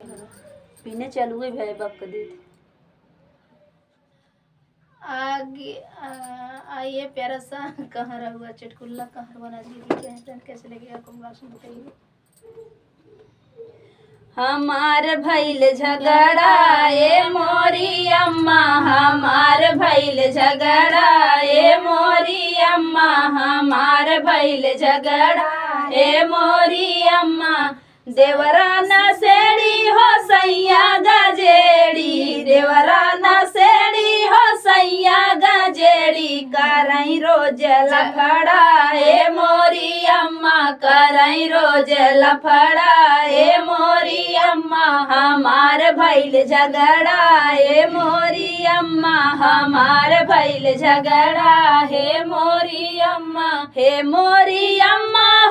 पीने चालू हुए भाई बाप का दे आगे आइए प्यारा सा कहाँ रहा हुआ चटकुल्ला कहाँ बना दीजिए कैसे लगेगा आपको सुन बताइए। हमार भैल झगड़ा ए मोरी अम्मा हमार भैल झगड़ा ए मोरी अम्मा हमार भैल झगड़ा ए मोरी अम्मा देवरा न सेड़ी हो सैया गजेड़ी देवरा न सेड़ी हो सैया गजेड़ी करई रोज लफड़ा ए मोरी अम्मा करई रोज लफड़ा ए मोरी अम्मा हमार भैल झगड़ा ए मोरी अम्मा हमार भैल झगड़ा हे मोरी अम्मा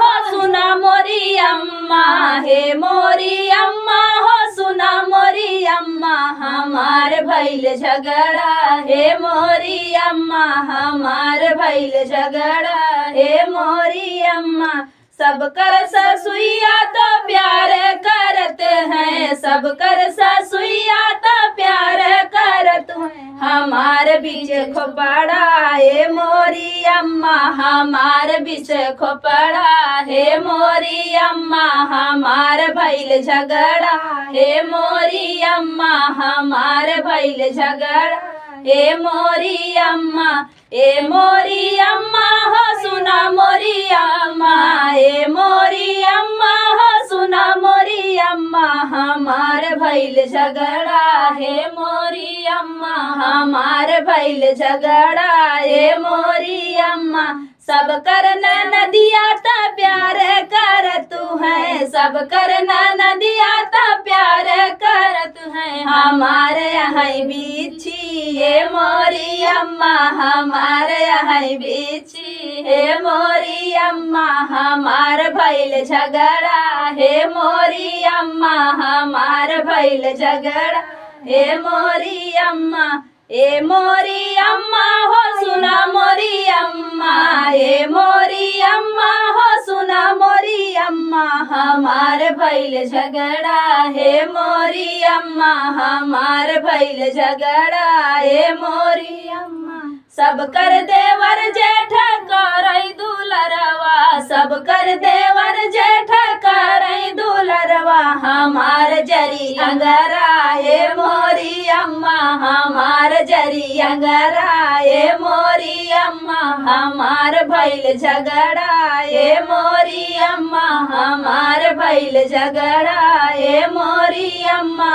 हो सुना मोरी अम्मा हे मोरी अम्मा हो सुना मोरी अम्मा हमार भैल झगड़ा हे मोरी अम्मा हमार भैल झगड़ा हे मोरी अम्मा सब कर ससुइया तो प्यार करत हैं सब कर ससुइया तो प्यार करत हैं हमार बीच खोपड़ा हे मोरी अम्मा हमार बीच खोपड़ा हे मोरी अम्मा हमार भैल झगड़ा हे मोरी अम्मा हमार भैल झगड़ा हे मोरी अम्मा ए मोरी अम्मा हो सुना मोरी अम्मा ए मोरी अम्मा हो सुना मोरी अम्मा हमार भैल झगड़ा हे मोरी अम्मा हमार भैल झगड़ा हे मोरी अम्मा सब करना नदिया ता प्यार कर तू है सब करना नदिया ता प्यार कर तू है हमारे यहाँ बीची हे मोरी अम्मा हमारे यहाँ बीची हे मोरी अम्मा हमार भैल झगड़ा हे मोरी अम्मा हमार भैल झगड़ा हे मोरी अम्मा ए मोरी अम्मा हो सुना मोरी अम्मा ए मोरी अम्मा हो सुना मोरी अम्मा हमार भैल झगड़ा हे मोरी अम्मा हमार भैल झगड़ा हे मोरी अम्मा सब कर देवर जेठ करई दुलरवा सब कर देवर जेठ करई दुलरवा हमार जरी अंगरा हे मोरी अम्मा हमार जरी अंगरा हे मोरी अम्मा हमार भैल झगड़ा हे मोरी अम्मा हमार भैल झगड़ा हे मोरी अम्मा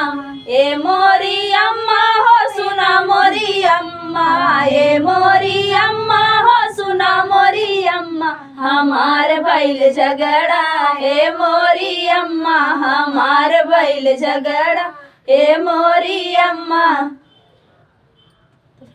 ए मोरी अम्मा हो सुना मोरी अम्मा ए मोरी अम्मा हो सुना मोरी अम्मा हमार भैल झगड़ा हे मोरी अम्मा हमार भैल झगड़ा हे मोरी अम्मा। तो